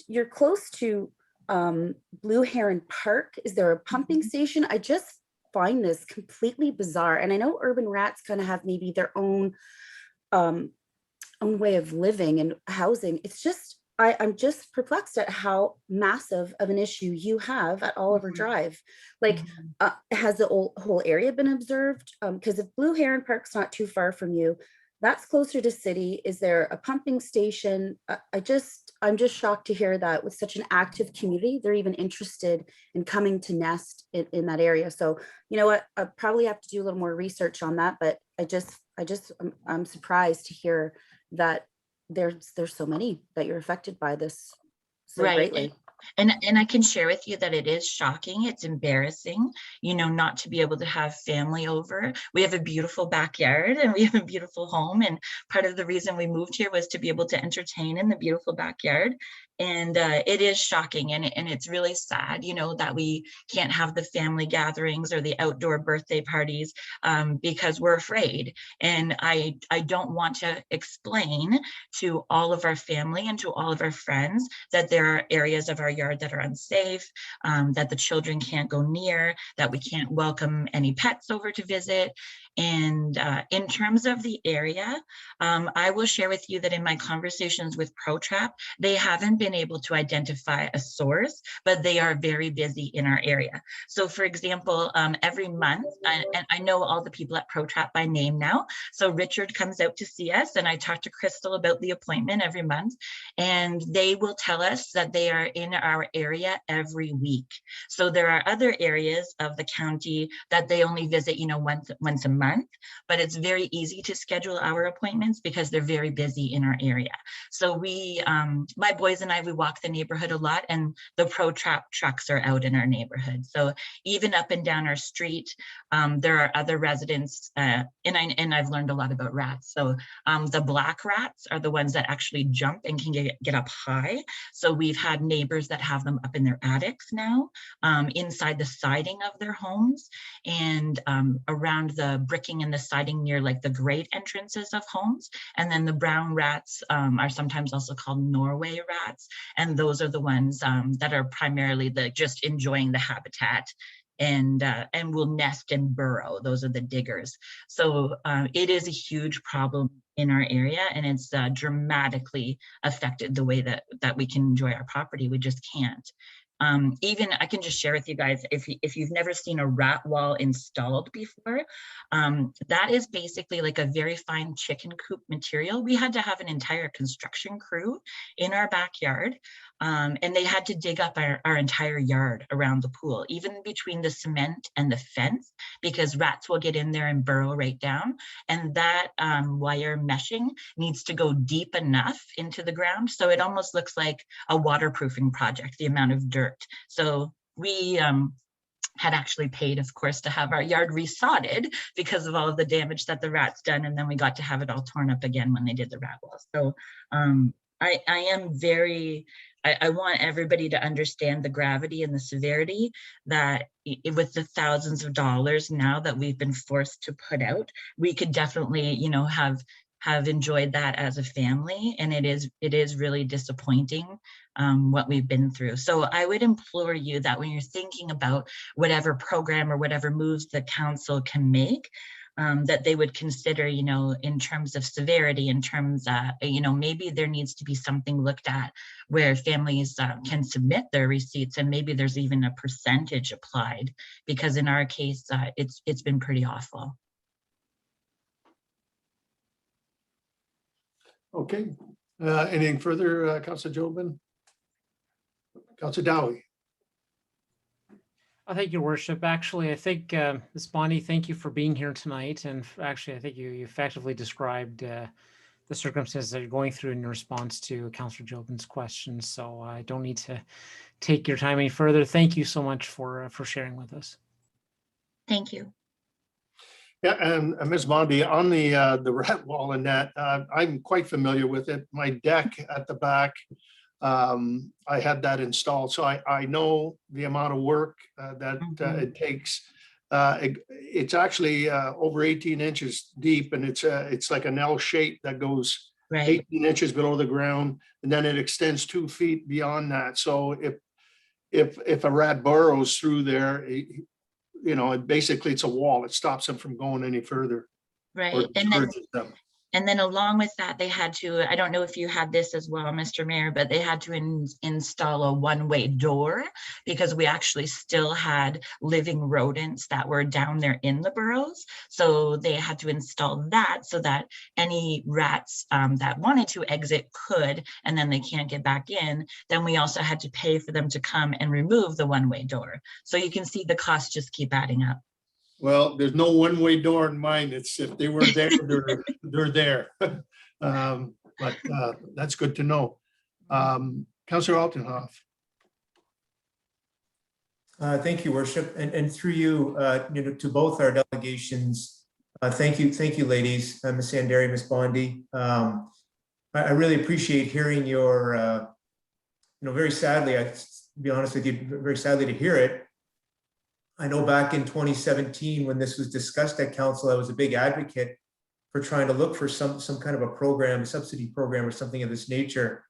You're close to Blue Heron Park. Is there a pumping station? I just find this completely bizarre. And I know urban rats kind of have maybe their own way of living and housing. It's just, I'm just perplexed at how massive of an issue you have at Oliver Drive. Like, has the whole area been observed? Because if Blue Heron Park's not too far from you, that's closer to city. Is there a pumping station? I'm just shocked to hear that with such an active community, they're even interested in coming to nest in that area. So, you know what, I probably have to do a little more research on that, but I'm surprised to hear that there's so many that you're affected by this so greatly.
And I can share with you that it is shocking. It's embarrassing, you know, not to be able to have family over. We have a beautiful backyard and we have a beautiful home. And part of the reason we moved here was to be able to entertain in the beautiful backyard. And it is shocking, and it's really sad, you know, that we can't have the family gatherings or the outdoor birthday parties because we're afraid. And I don't want to explain to all of our family and to all of our friends that there are areas of our yard that are unsafe, that the children can't go near, that we can't welcome any pets over to visit. And in terms of the area, I will share with you that in my conversations with ProTrap, they haven't been able to identify a source, but they are very busy in our area. So for example, every month, and I know all the people at ProTrap by name now. So Richard comes out to see us, and I talk to Crystal about the appointment every month, and they will tell us that they are in our area every week. So there are other areas of the county that they only visit, you know, once a month, but it's very easy to schedule our appointments because they're very busy in our area. So we, my boys and I, we walk the neighborhood a lot, and the ProTrap trucks are out in our neighborhood. So even up and down our street, there are other residents, and I've learned a lot about rats. So the black rats are the ones that actually jump and can get up high. So we've had neighbors that have them up in their attics now, inside the siding of their homes, and around the bricking and the siding near like the grate entrances of homes. And then the brown rats are sometimes also called Norway rats. And those are the ones that are primarily just enjoying the habitat and will nest and burrow. Those are the diggers. So it is a huge problem in our area, and it's dramatically affected the way that we can enjoy our property. We just can't. Even I can just share with you guys, if you've never seen a rat wall installed before, that is basically like a very fine chicken coop material. We had to have an entire construction crew in our backyard, and they had to dig up our entire yard around the pool, even between the cement and the fence, because rats will get in there and burrow right down. And that wire meshing needs to go deep enough into the ground, so it almost looks like a waterproofing project, the amount of dirt. So we had actually paid, of course, to have our yard resodded because of all of the damage that the rats done. And then we got to have it all torn up again when they did the rat walls. So I am very, I want everybody to understand the gravity and the severity that with the thousands of dollars now that we've been forced to put out, we could definitely, you know, have enjoyed that as a family. And it is really disappointing what we've been through. So I would implore you that when you're thinking about whatever program or whatever moves the council can make, that they would consider, you know, in terms of severity, in terms, you know, maybe there needs to be something looked at where families can submit their receipts, and maybe there's even a percentage applied, because in our case, it's been pretty awful.
Okay, anything further, Councillor Jobin? Councillor Dowie?
Thank you, Worship. Actually, I think, Ms. Bondi, thank you for being here tonight. And actually, I think you effectively described the circumstances that you're going through in response to Councillor Jobin's questions. So I don't need to take your time any further. Thank you so much for sharing with us.
Thank you.
Yeah, and Ms. Bondi, on the rat wall and that, I'm quite familiar with it. My deck at the back, I had that installed, so I know the amount of work that it takes. It's actually over 18 inches deep, and it's like an L shape that goes 18 inches below the ground, and then it extends 2 feet beyond that. So if a rat burrows through there, you know, basically it's a wall. It stops them from going any further.
Right. And then along with that, they had to, I don't know if you had this as well, Mr. Mayor, but they had to install a one-way door, because we actually still had living rodents that were down there in the burrows. So they had to install that so that any rats that wanted to exit could, and then they can't get back in. Then we also had to pay for them to come and remove the one-way door. So you can see the costs just keep adding up.
Well, there's no one-way door in mine. It's if they were there, they're there. But that's good to know. Councillor Altenhoff.
Thank you, Worship, and through you, you know, to both our delegations. Thank you, ladies, Ms. Sanderi, Ms. Bondi. I really appreciate hearing your, you know, very sadly, to be honest with you, very sadly to hear it. I know back in 2017, when this was discussed at council, I was a big advocate for trying to look for some kind of a program, a subsidy program or something of this nature.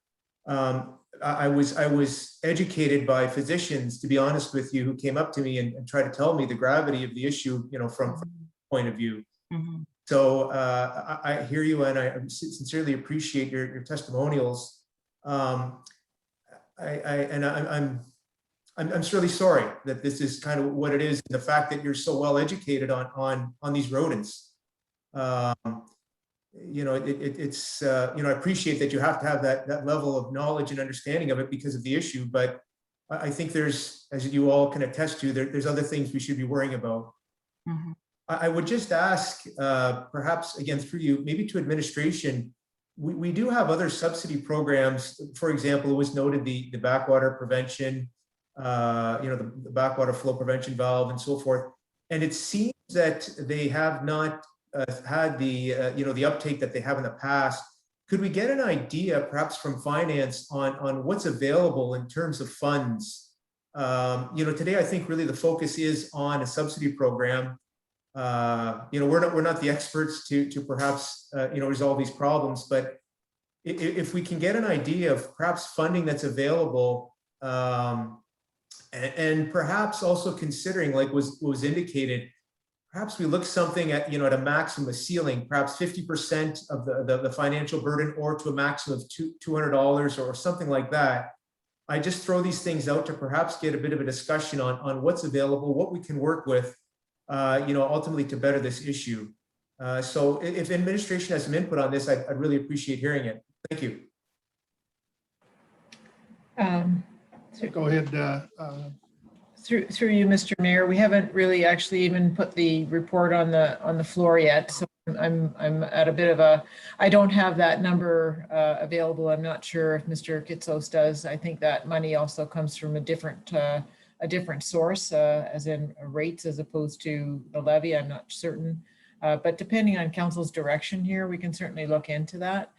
I was educated by physicians, to be honest with you, who came up to me and tried to tell me the gravity of the issue, you know, from point of view. So I hear you, and I sincerely appreciate your testimonials. I'm really sorry that this is kind of what it is. The fact that you're so well educated on these rodents. You know, it's you know, I appreciate that you have to have that level of knowledge and understanding of it because of the issue. But I think there's, as you all can attest to, there's other things we should be worrying about. I would just ask, perhaps again through you, maybe to administration. We do have other subsidy programs. For example, it was noted the backwater prevention. You know, the backwater flow prevention valve and so forth. And it seems that they have not had the, you know, the uptake that they have in the past. Could we get an idea, perhaps from finance, on what's available in terms of funds? You know, today I think really the focus is on a subsidy program. You know, we're not the experts to perhaps, you know, resolve these problems, but if we can get an idea of perhaps funding that's available, and perhaps also considering, like was indicated, perhaps we look something at, you know, at a maximum, a ceiling, perhaps 50% of the financial burden, or to a maximum of $200 or something like that. I just throw these things out to perhaps get a bit of a discussion on what's available, what we can work with, ultimately to better this issue. So if administration has some input on this, I'd really appreciate hearing it. Thank you.
Go ahead.
Through you, Mr. Mayor, we haven't really actually even put the report on the floor yet. So I'm at a bit of a, I don't have that number available. I'm not sure if Mr. Kitsos does. I think that money also comes from a different source, as in rates as opposed to the levy. I'm not certain, but depending on council's direction here, we can certainly look into that.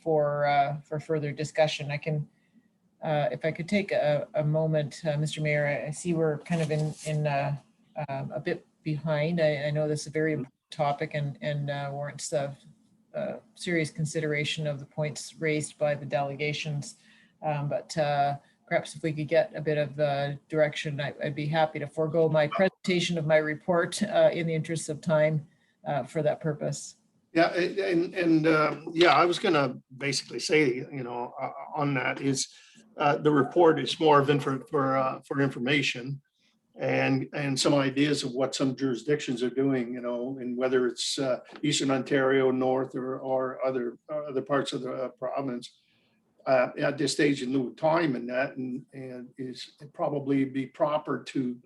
For further discussion. I can. If I could take a moment, Mr. Mayor, I see we're kind of in a bit behind. I know this is a very important topic and warrants serious consideration of the points raised by the delegations. But perhaps if we could get a bit of direction, I'd be happy to forego my presentation of my report in the interest of time for that purpose.
Yeah, I was going to basically say, on that is the report is more of for information and some ideas of what some jurisdictions are doing, and whether it's Eastern Ontario, North or other parts of the province at this stage in lieu of time and that, and is probably be proper to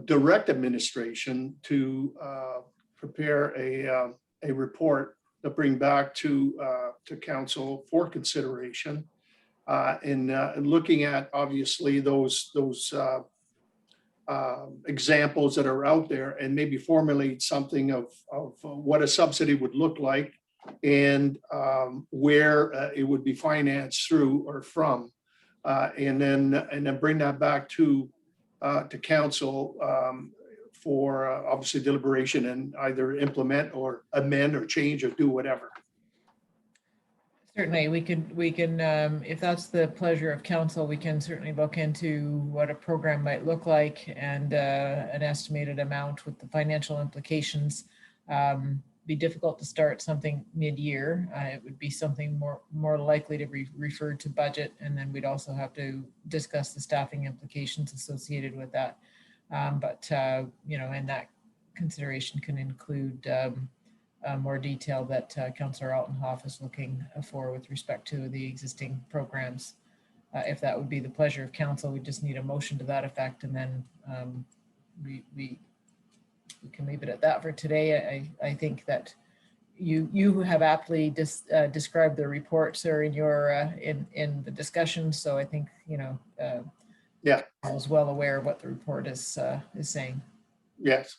direct administration to prepare a report to bring back to council for consideration, and looking at obviously those examples that are out there, and maybe formulate something of what a subsidy would look like, and where it would be financed through or from, and then bring that back to council for obviously deliberation, and either implement or amend or change or do whatever.
Certainly, we can, if that's the pleasure of council, we can certainly look into what a program might look like and an estimated amount with the financial implications. Be difficult to start something mid-year. It would be something more likely to be referred to budget, and then we'd also have to discuss the staffing implications associated with that. And that consideration can include more detail that Councillor Altenhoff is looking for with respect to the existing programs. If that would be the pleasure of council, we just need a motion to that effect, and then we can leave it at that for today. I think that you have aptly described the report, sir, in your in the discussion. So I think
Yeah,
I was well aware of what the report is saying.
yes.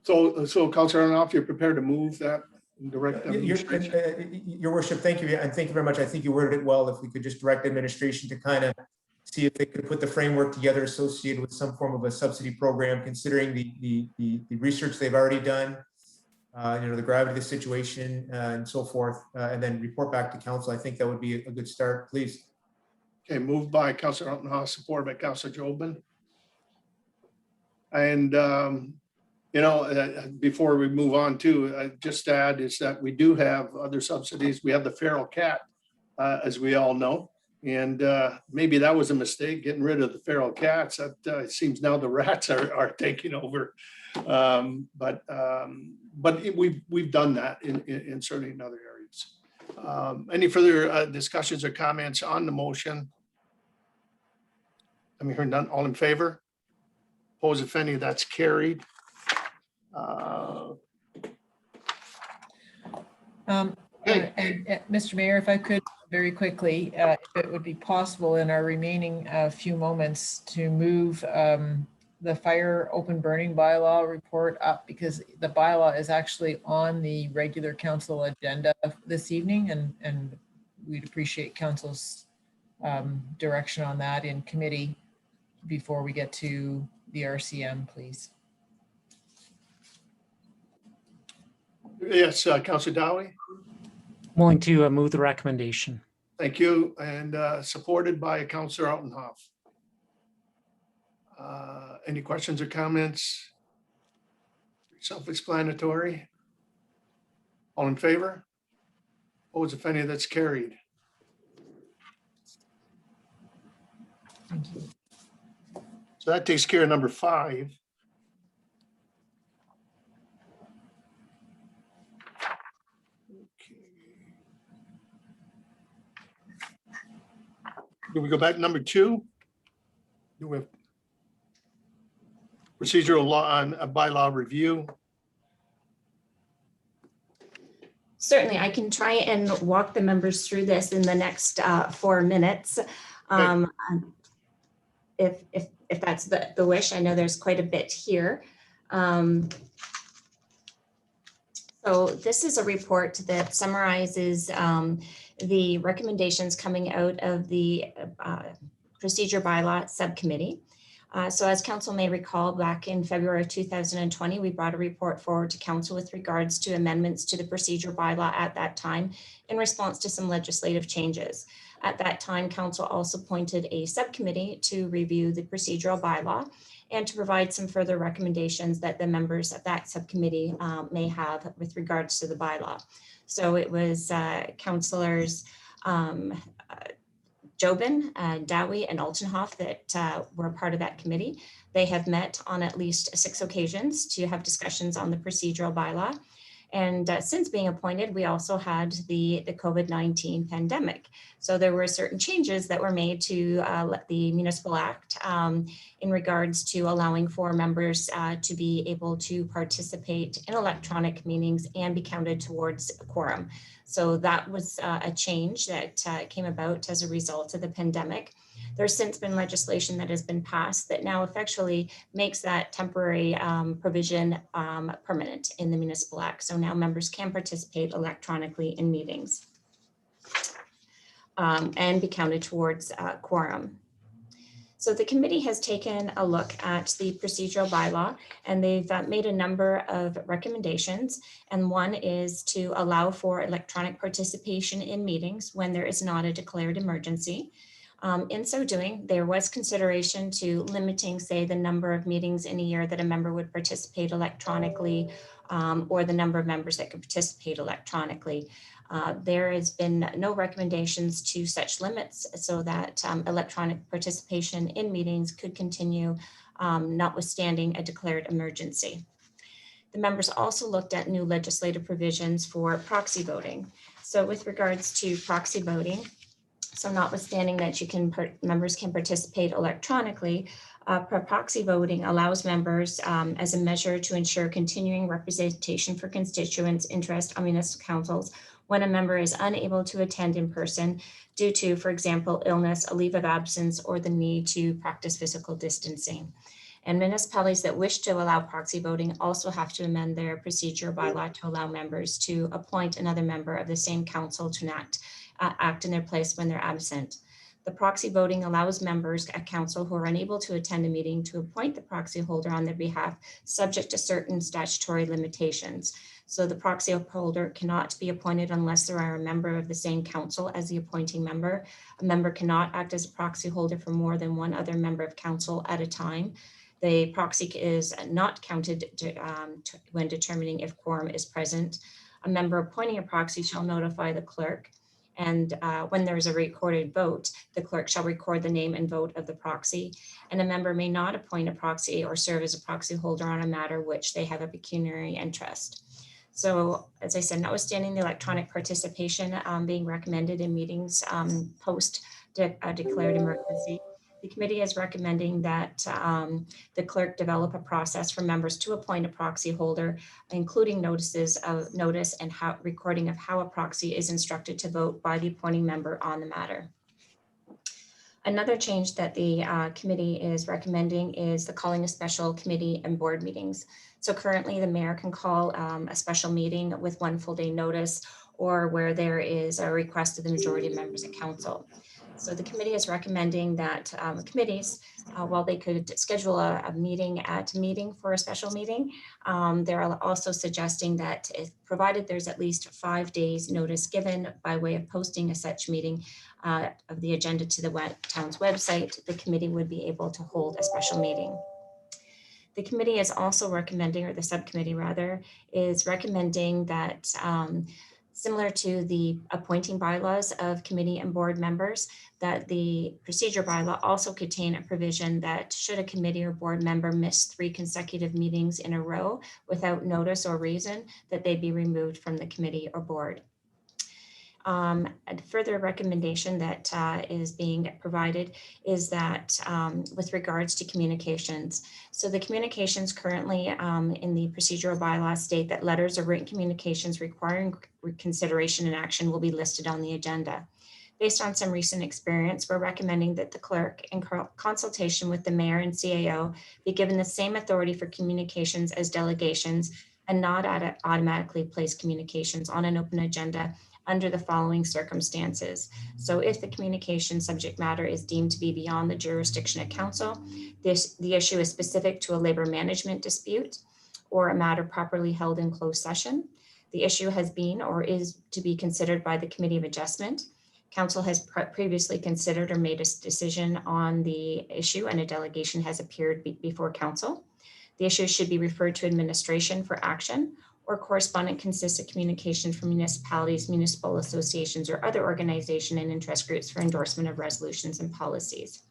So Councillor Arnoff, you're prepared to move that and direct administration?
Your worship, thank you, and thank you very much. I think you worded it well. If we could just direct administration to kind of see if they could put the framework together associated with some form of a subsidy program, considering the research they've already done, the gravity of the situation and so forth, and then report back to council. I think that would be a good start, please.
Okay, moved by Councillor Altenhoff, supported by Councillor Jobin. And before we move on to, just to add is that we do have other subsidies. We have the feral cat, as we all know, and maybe that was a mistake, getting rid of the feral cats. That it seems now the rats are taking over, but we've done that in certainly in other areas. Any further discussions or comments on the motion? I'm hearing none. All in favor? Opposed, if any? That's carried.
Mr. Mayor, if I could very quickly, if it would be possible in our remaining few moments to move the fire open burning bylaw report up, because the bylaw is actually on the regular council agenda this evening, and we'd appreciate council's direction on that in committee before we get to the RCM, please.
Yes, Councillor Dowie.
Willing to move the recommendation.
Thank you, and supported by Councillor Altenhoff. Any questions or comments? Self-explanatory. All in favor? Opposed, if any? That's carried.
Thank you.
So that takes care of number 5. Okay. Do we go back to number 2? Do we have procedural law on a bylaw review?
Certainly, I can try and walk the members through this in the next 4 minutes. If that's the wish. I know there's quite a bit here. So this is a report that summarizes the recommendations coming out of the procedure bylaw subcommittee. So as council may recall, back in February of 2020, we brought a report forward to council with regards to amendments to the procedure bylaw at that time in response to some legislative changes. At that time, council also appointed a subcommittee to review the procedural bylaw and to provide some further recommendations that the members of that subcommittee may have with regards to the bylaw. So it was councillors Jobin, Dowie, and Altenhoff that were part of that committee. They have met on at least 6 occasions to have discussions on the procedural bylaw. And since being appointed, we also had the COVID-19 pandemic. So there were certain changes that were made to the Municipal Act in regards to allowing for members to be able to participate in electronic meetings and be counted towards a quorum. So that was a change that came about as a result of the pandemic. There's since been legislation that has been passed that now effectually makes that temporary provision permanent in the Municipal Act. So now members can participate electronically in meetings and be counted towards quorum. So the committee has taken a look at the procedural bylaw and they've made a number of recommendations. And one is to allow for electronic participation in meetings when there is not a declared emergency. In so doing, there was consideration to limiting, say, the number of meetings in a year that a member would participate electronically or the number of members that could participate electronically. There has been no recommendations to such limits so that electronic participation in meetings could continue notwithstanding a declared emergency. The members also looked at new legislative provisions for proxy voting. So with regards to proxy voting, so notwithstanding that members can participate electronically, proxy voting allows members as a measure to ensure continuing representation for constituents' interest on municipal councils when a member is unable to attend in person due to, for example, illness, a leave of absence, or the need to practice physical distancing. And municipalities that wish to allow proxy voting also have to amend their procedure bylaw to allow members to appoint another member of the same council to act in their place when they're absent. The proxy voting allows members at council who are unable to attend a meeting to appoint the proxy holder on their behalf, subject to certain statutory limitations. So the proxy holder cannot be appointed unless there are a member of the same council as the appointing member. A member cannot act as a proxy holder for more than one other member of council at a time. The proxy is not counted when determining if quorum is present. A member appointing a proxy shall notify the clerk. And when there is a recorded vote, the clerk shall record the name and vote of the proxy. And a member may not appoint a proxy or serve as a proxy holder on a matter which they have a pecuniary interest. So as I said, notwithstanding the electronic participation being recommended in meetings post declared emergency, the committee is recommending that the clerk develop a process for members to appoint a proxy holder, including notice and recording of how a proxy is instructed to vote by the appointing member on the matter. Another change that the committee is recommending is the calling of special committee and board meetings. So currently the mayor can call a special meeting with 1 full day notice or where there is a request of the majority of members of council. So the committee is recommending that committees, while they could schedule a meeting for a special meeting, they're also suggesting that provided there's at least 5 days notice given by way of posting a such meeting of the agenda to the town's website, the committee would be able to hold a special meeting. The committee is also recommending, or the subcommittee rather, is recommending that Similar to the appointing bylaws of committee and board members, that the procedure bylaw also contain a provision that should a committee or board member miss 3 consecutive meetings in a row without notice or reason, that they be removed from the committee or board. A further recommendation that is being provided is that with regards to communications. So the communications currently in the procedural bylaw state that letters or written communications requiring consideration and action will be listed on the agenda. Based on some recent experience, we're recommending that the clerk, in consultation with the mayor and CAO, be given the same authority for communications as delegations and not automatically place communications on an open agenda under the following circumstances. So if the communication subject matter is deemed to be beyond the jurisdiction of council, the issue is specific to a labor management dispute or a matter properly held in closed session, the issue has been or is to be considered by the Committee of Adjustment, council has previously considered or made a decision on the issue and a delegation has appeared before council, the issue should be referred to administration for action, or correspondent consists of communication from municipalities, municipal associations, or other organization and interest groups for endorsement of resolutions and policies.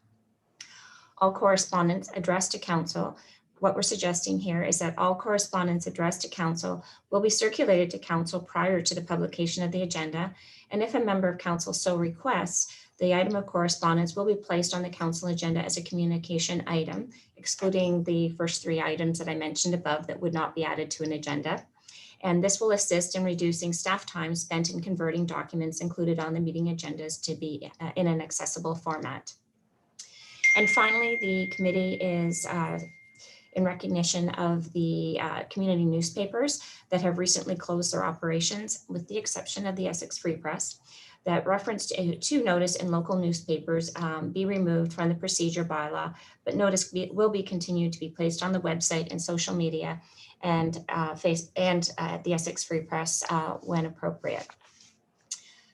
All correspondence addressed to council. What we're suggesting here is that all correspondence addressed to council will be circulated to council prior to the publication of the agenda. And if a member of council so requests, the item of correspondence will be placed on the council agenda as a communication item, excluding the first 3 items that I mentioned above that would not be added to an agenda. And this will assist in reducing staff time spent in converting documents included on the meeting agendas to be in an accessible format. And finally, the committee is in recognition of the community newspapers that have recently closed their operations, with the exception of the Essex Free Press, that reference to notice in local newspapers be removed from the procedure bylaw, but notice will be continued to be placed on the website and social media and the Essex Free Press when appropriate.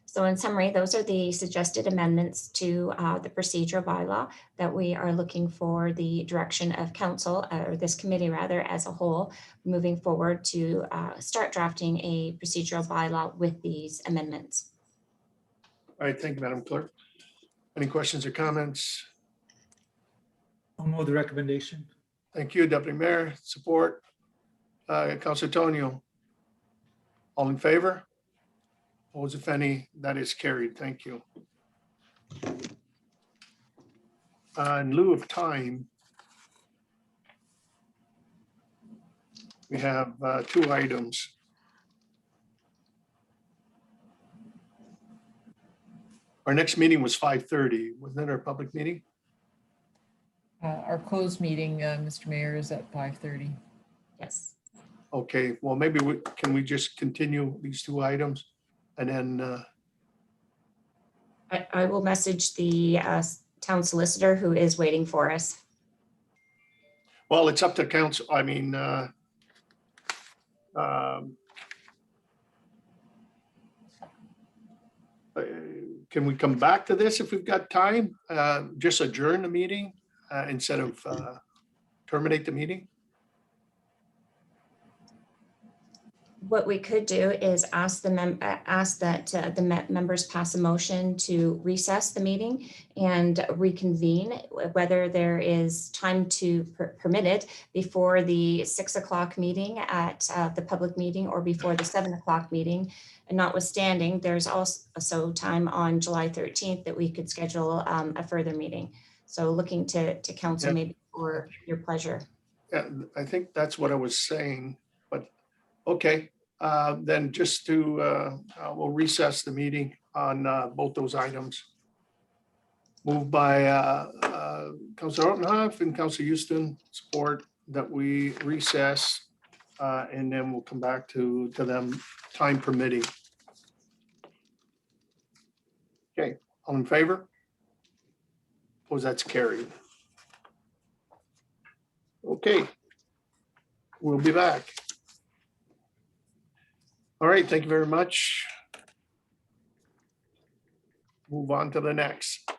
So in summary, those are the suggested amendments to the procedural bylaw that we are looking for the direction of council, or this committee rather, as a whole, moving forward to start drafting a procedural bylaw with these amendments.
All right, thank you, Madam Clerk. Any questions or comments?
I'll move the recommendation.
Thank you, Deputy Mayor. Support. Councilor Tonio. All in favor? Opposed, if any? That is carried. Thank you. In lieu of time, we have 2 items. Our next meeting was 5:30. Wasn't it our public meeting?
Our closed meeting, Mr. Mayor, is at 5:30.
Yes.
Okay, well, maybe can we just continue these 2 items and then
I will message the town solicitor who is waiting for us.
well, it's up to council. I mean, can we come back to this if we've got time? Just adjourn the meeting instead of terminate the meeting?
What we could do is ask that the members pass a motion to recess the meeting and reconvene, whether there is time to permit it before the 6 o'clock meeting at the public meeting or before the 7 o'clock meeting. And notwithstanding, there's also time on July 13th that we could schedule a further meeting. So looking to council maybe for your pleasure.
Yeah, I think that's what I was saying, but okay. Then just to, we'll recess the meeting on both those items. Moved by Councilor Ortenhoff and Councilor Houston, support that we recess and then we'll come back to them, time permitting. Okay, all in favor? Suppose that's carried. Okay, we'll be back. All right, thank you very much. Move on to the next.